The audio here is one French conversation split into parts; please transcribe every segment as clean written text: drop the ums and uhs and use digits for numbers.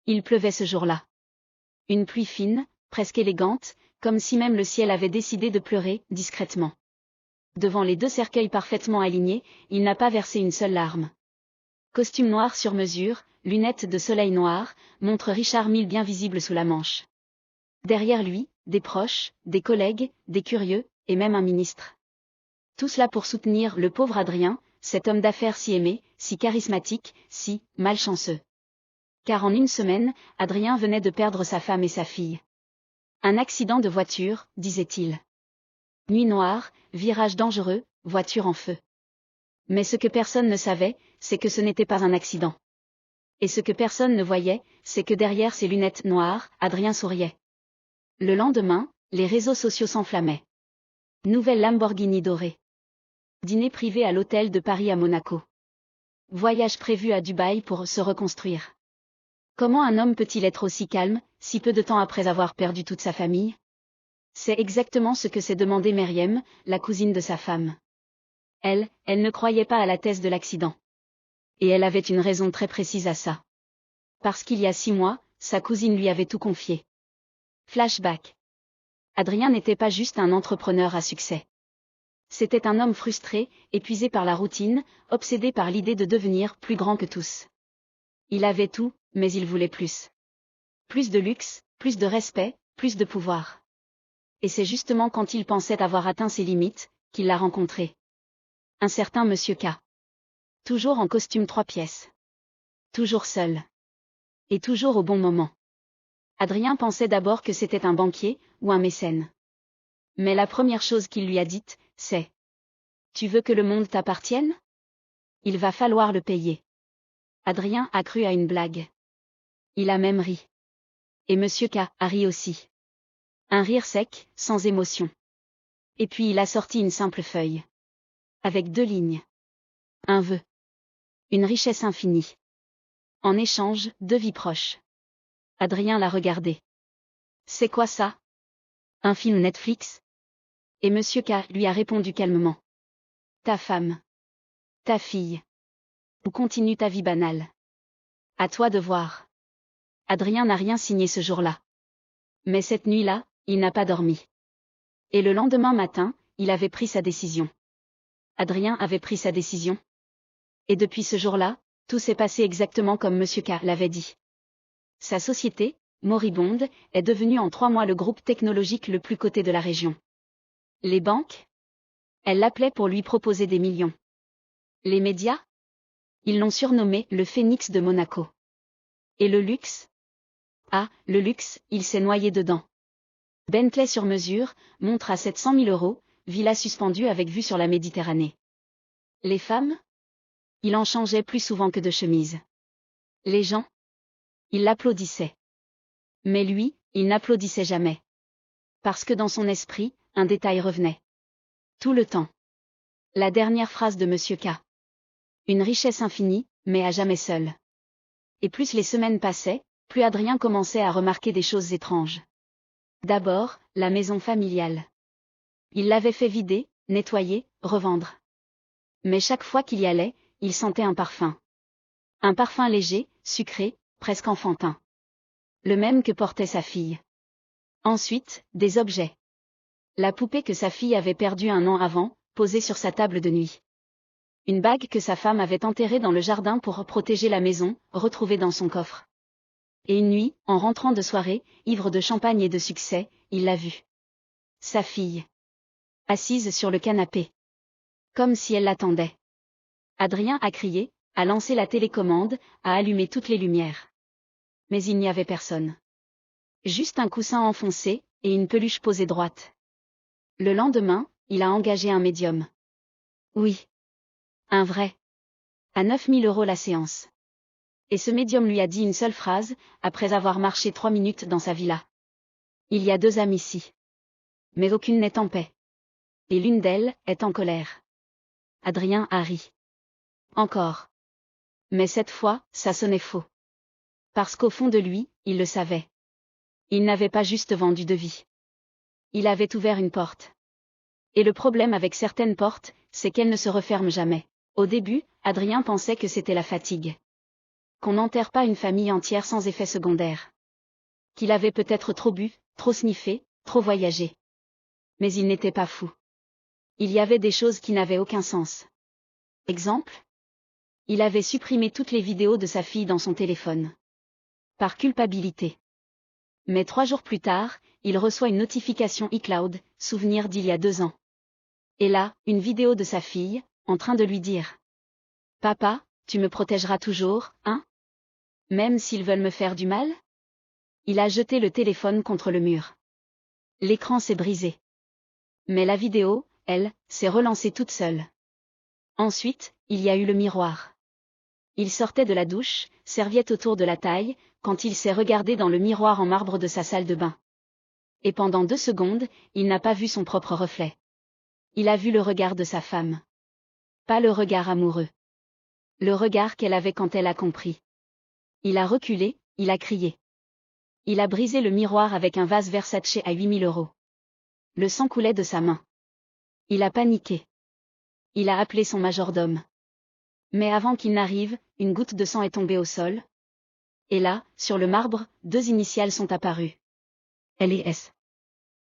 Il pleuvait ce jour-là. Une pluie fine, presque élégante, comme si même le ciel avait décidé de pleurer, discrètement. Devant les deux cercueils parfaitement alignés, il n'a pas versé une seule larme. Costume noir sur mesure, lunettes de soleil noires, montre Richard Mille bien visible sous la manche. Derrière lui, des proches, des collègues, des curieux, et même un ministre. Tout cela pour soutenir le pauvre Adrien, cet homme d'affaires si aimé, si charismatique, si malchanceux. Car en une semaine, Adrien venait de perdre sa femme et sa fille. Un accident de voiture, disait-il. Nuit noire, virage dangereux, voiture en feu. Mais ce que personne ne savait, c'est que ce n'était pas un accident. Et ce que personne ne voyait, c'est que derrière ses lunettes noires, Adrien souriait. Le lendemain, les réseaux sociaux s'enflammaient. Nouvelle Lamborghini dorée. Dîner privé à l'hôtel de Paris à Monaco. Voyage prévu à Dubaï pour se reconstruire. Comment un homme peut-il être aussi calme, si peu de temps après avoir perdu toute sa famille? C'est exactement ce que s'est demandé Meriem, la cousine de sa femme. Elle ne croyait pas à la thèse de l'accident. Et elle avait une raison très précise à ça. Parce qu'il y a 6 mois, sa cousine lui avait tout confié. Flashback. Adrien n'était pas juste un entrepreneur à succès. C'était un homme frustré, épuisé par la routine, obsédé par l'idée de devenir plus grand que tous. Il avait tout, mais il voulait plus. Plus de luxe, plus de respect, plus de pouvoir. Et c'est justement quand il pensait avoir atteint ses limites, qu'il l'a rencontré. Un certain Monsieur K. Toujours en costume 3 pièces. Toujours seul. Et toujours au bon moment. Adrien pensait d'abord que c'était un banquier, ou un mécène. Mais la première chose qu'il lui a dite, c'est « Tu veux que le monde t'appartienne ? Il va falloir le payer. » Adrien a cru à une blague. Il a même ri. Et Monsieur K a ri aussi. Un rire sec, sans émotion. Et puis il a sorti une simple feuille. Avec 2 lignes. Un vœu. Une richesse infinie. En échange, 2 vies proches. Adrien l'a regardé. C'est quoi ça? Un film Netflix? Et Monsieur K lui a répondu calmement. Ta femme. Ta fille. Ou continue ta vie banale. À toi de voir. Adrien n'a rien signé ce jour-là. Mais cette nuit-là, il n'a pas dormi. Et le lendemain matin, il avait pris sa décision. Adrien avait pris sa décision. Et depuis ce jour-là, tout s'est passé exactement comme Monsieur K l'avait dit. Sa société, moribonde, est devenue en 3 mois le groupe technologique le plus coté de la région. Les banques? Elles l'appelaient pour lui proposer des millions. Les médias? Ils l'ont surnommé le Phénix de Monaco. Et le luxe? Ah, le luxe, il s'est noyé dedans. Bentley sur mesure, montre à 700 000 €, villa suspendue avec vue sur la Méditerranée. Les femmes? Il en changeait plus souvent que de chemise. Les gens? Ils l'applaudissaient. Mais lui, il n'applaudissait jamais. Parce que dans son esprit, un détail revenait. Tout le temps. La dernière phrase de Monsieur K. Une richesse infinie, mais à jamais seule. Et plus les semaines passaient, plus Adrien commençait à remarquer des choses étranges. D'abord, la maison familiale. Il l'avait fait vider, nettoyer, revendre. Mais chaque fois qu'il y allait, il sentait un parfum. Un parfum léger, sucré, presque enfantin. Le même que portait sa fille. Ensuite, des objets. La poupée que sa fille avait perdue 1 an avant, posée sur sa table de nuit. Une bague que sa femme avait enterrée dans le jardin pour protéger la maison, retrouvée dans son coffre. Et une nuit, en rentrant de soirée, ivre de champagne et de succès, il l'a vue. Sa fille. Assise sur le canapé. Comme si elle l'attendait. Adrien a crié, a lancé la télécommande, a allumé toutes les lumières. Mais il n'y avait personne. Juste un coussin enfoncé, et une peluche posée droite. Le lendemain, il a engagé un médium. Oui. Un vrai. À 9 000 € la séance. Et ce médium lui a dit une seule phrase, après avoir marché 3 minutes dans sa villa. Il y a 2 âmes ici. Mais aucune n'est en paix. Et l'une d'elles est en colère. Adrien a ri. Encore. Mais cette fois, ça sonnait faux. Parce qu'au fond de lui, il le savait. Il n'avait pas juste vendu de vie. Il avait ouvert une porte. Et le problème avec certaines portes, c'est qu'elles ne se referment jamais. Au début, Adrien pensait que c'était la fatigue. qu'on n'enterre pas une famille entière sans effet secondaire. Qu'il avait peut-être trop bu, trop sniffé, trop voyagé. Mais il n'était pas fou. Il y avait des choses qui n'avaient aucun sens. Exemple ? Il avait supprimé toutes les vidéos de sa fille dans son téléphone. Par culpabilité. Mais 3 jours plus tard, il reçoit une notification iCloud, souvenir d'il y a 2 ans. Et là, une vidéo de sa fille, en train de lui dire « Papa, tu me protégeras toujours, hein ? Même s'ils veulent me faire du mal ?» Il a jeté le téléphone contre le mur. L'écran s'est brisé. Mais la vidéo, elle, s'est relancée toute seule. Ensuite, il y a eu le miroir. Il sortait de la douche, serviette autour de la taille, quand il s'est regardé dans le miroir en marbre de sa salle de bain. Et pendant 2 secondes, il n'a pas vu son propre reflet. Il a vu le regard de sa femme. Pas le regard amoureux. Le regard qu'elle avait quand elle a compris. Il a reculé, il a crié. Il a brisé le miroir avec un vase Versace à 8 000 €. Le sang coulait de sa main. Il a paniqué. Il a appelé son majordome. Mais avant qu'il n'arrive, une goutte de sang est tombée au sol. Et là, sur le marbre, 2 initiales sont apparues. LS.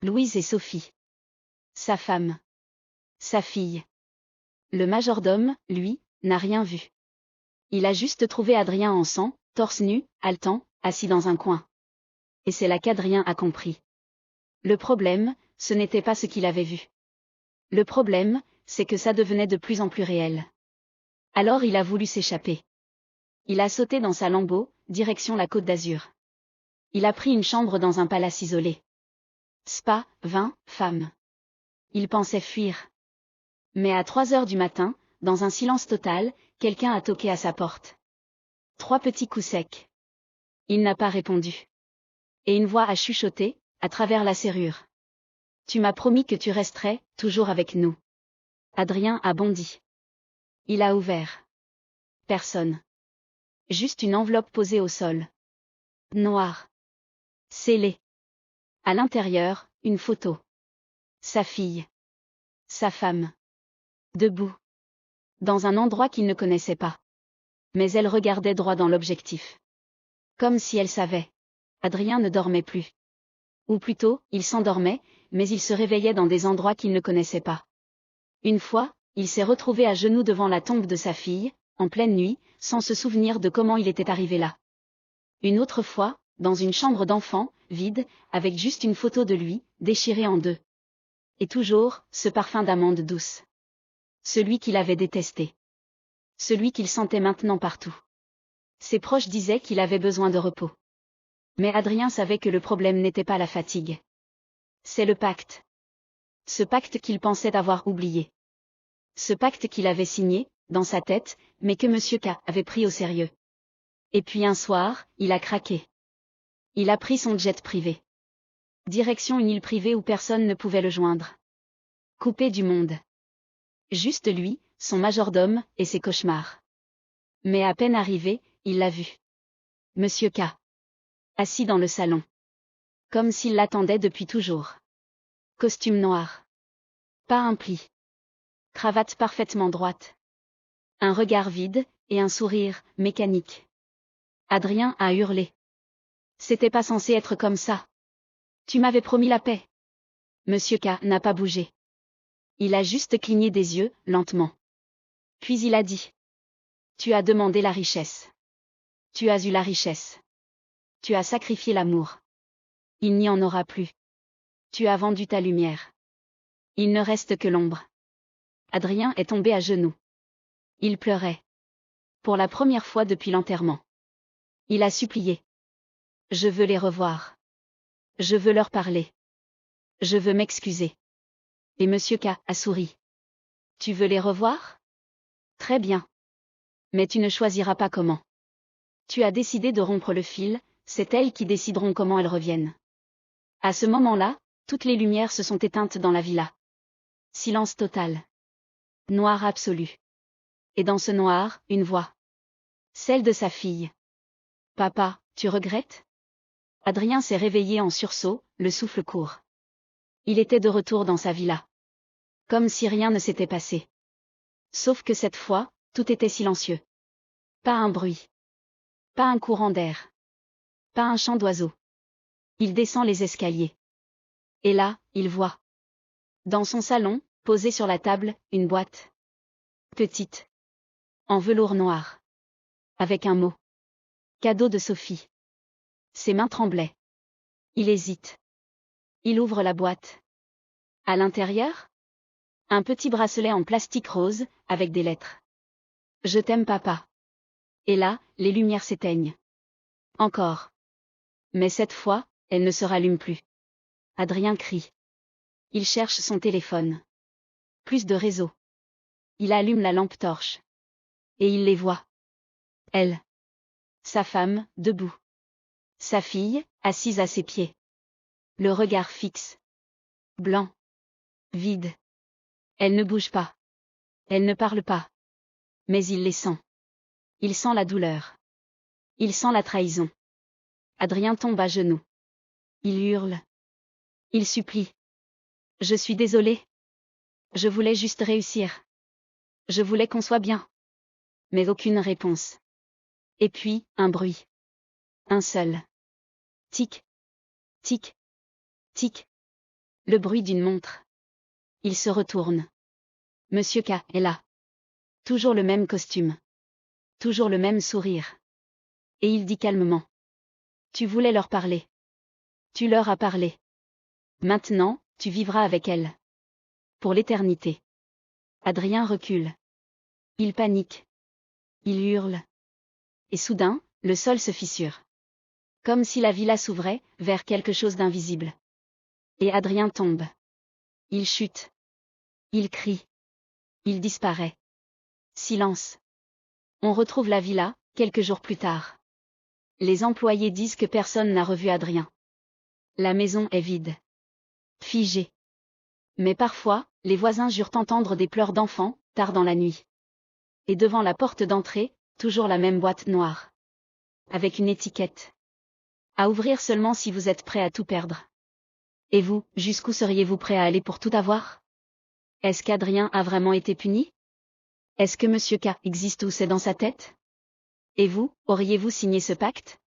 Louise et Sophie. Sa femme. Sa fille. Le majordome, lui, n'a rien vu. Il a juste trouvé Adrien en sang, torse nu, haletant, assis dans un coin. Et c'est là qu'Adrien a compris. Le problème, ce n'était pas ce qu'il avait vu. Le problème, c'est que ça devenait de plus en plus réel. Alors il a voulu s'échapper. Il a sauté dans sa Lambo, direction la Côte d'Azur. Il a pris une chambre dans un palace isolé. Spa, vin, femme. Il pensait fuir. Mais à 3 heures du matin, dans un silence total, quelqu'un a toqué à sa porte. 3 petits coups secs. Il n'a pas répondu. Et une voix a chuchoté, à travers la serrure. Tu m'as promis que tu resterais, toujours avec nous. Adrien a bondi. Il a ouvert. Personne. Juste une enveloppe posée au sol. Noire. Scellée. À l'intérieur, une photo. Sa fille. Sa femme. Debout. Dans un endroit qu'il ne connaissait pas. Mais elle regardait droit dans l'objectif. Comme si elle savait. Adrien ne dormait plus. Ou plutôt, il s'endormait, mais il se réveillait dans des endroits qu'il ne connaissait pas. Une fois, il s'est retrouvé à genoux devant la tombe de sa fille, en pleine nuit, sans se souvenir de comment il était arrivé là. Une autre fois, dans une chambre d'enfant, vide, avec juste une photo de lui, déchirée en 2. Et toujours, ce parfum d'amande douce. Celui qu'il avait détesté. Celui qu'il sentait maintenant partout. Ses proches disaient qu'il avait besoin de repos. Mais Adrien savait que le problème n'était pas la fatigue. C'est le pacte. Ce pacte qu'il pensait avoir oublié. Ce pacte qu'il avait signé, dans sa tête, mais que Monsieur K avait pris au sérieux. Et puis un soir, il a craqué. Il a pris son jet privé. Direction une île privée où personne ne pouvait le joindre. Coupé du monde. Juste lui, son majordome, et ses cauchemars. Mais à peine arrivé, il l'a vu. Monsieur K. Assis dans le salon. Comme s'il l'attendait depuis toujours. Costume noir. Pas un pli. Cravate parfaitement droite. Un regard vide, et un sourire, mécanique. Adrien a hurlé. C'était pas censé être comme ça. Tu m'avais promis la paix. Monsieur K n'a pas bougé. Il a juste cligné des yeux, lentement. Puis il a dit. Tu as demandé la richesse. Tu as eu la richesse. Tu as sacrifié l'amour. Il n'y en aura plus. Tu as vendu ta lumière. Il ne reste que l'ombre. Adrien est tombé à genoux. Il pleurait. Pour la première fois depuis l'enterrement. Il a supplié. Je veux les revoir. Je veux leur parler. Je veux m'excuser. Et Monsieur K a souri. Tu veux les revoir? Très bien. Mais tu ne choisiras pas comment. Tu as décidé de rompre le fil, c'est elles qui décideront comment elles reviennent. À ce moment-là, toutes les lumières se sont éteintes dans la villa. Silence total. Noir absolu. Et dans ce noir, une voix. Celle de sa fille. Papa, tu regrettes? Adrien s'est réveillé en sursaut, le souffle court. Il était de retour dans sa villa. Comme si rien ne s'était passé. Sauf que cette fois, tout était silencieux. Pas un bruit. Pas un courant d'air. Pas un chant d'oiseau. Il descend les escaliers. Et là, il voit. Dans son salon, posée sur la table, une boîte. Petite. En velours noir. Avec un mot. Cadeau de Sophie. Ses mains tremblaient. Il hésite. Il ouvre la boîte. À l'intérieur, un petit bracelet en plastique rose, avec des lettres. Je t'aime papa. Et là, les lumières s'éteignent. Encore. Mais cette fois, elles ne se rallument plus. Adrien crie. Il cherche son téléphone. Plus de réseau. Il allume la lampe torche. Et il les voit. Elle. Sa femme, debout. Sa fille, assise à ses pieds. Le regard fixe. Blanc. Vide. Elle ne bouge pas. Elle ne parle pas. Mais il les sent. Il sent la douleur. Il sent la trahison. Adrien tombe à genoux. Il hurle. Il supplie. Je suis désolé. Je voulais juste réussir. Je voulais qu'on soit bien. Mais aucune réponse. Et puis, un bruit. Un seul. Tic. Tic. Tic. Le bruit d'une montre. Il se retourne. Monsieur K est là. Toujours le même costume. Toujours le même sourire. Et il dit calmement. Tu voulais leur parler. Tu leur as parlé. Maintenant, tu vivras avec elle. Pour l'éternité. Adrien recule. Il panique. Il hurle. Et soudain, le sol se fissure. Comme si la villa s'ouvrait, vers quelque chose d'invisible. Et Adrien tombe. Il chute. Il crie. Il disparaît. Silence. On retrouve la villa, quelques jours plus tard. Les employés disent que personne n'a revu Adrien. La maison est vide. Figée. Mais parfois, les voisins jurent entendre des pleurs d'enfants, tard dans la nuit. Et devant la porte d'entrée, toujours la même boîte noire. Avec une étiquette. À ouvrir seulement si vous êtes prêt à tout perdre. Et vous, jusqu'où seriez-vous prêt à aller pour tout avoir? Est-ce qu'Adrien a vraiment été puni? Est-ce que Monsieur K existe ou c'est dans sa tête? Et vous, auriez-vous signé ce pacte?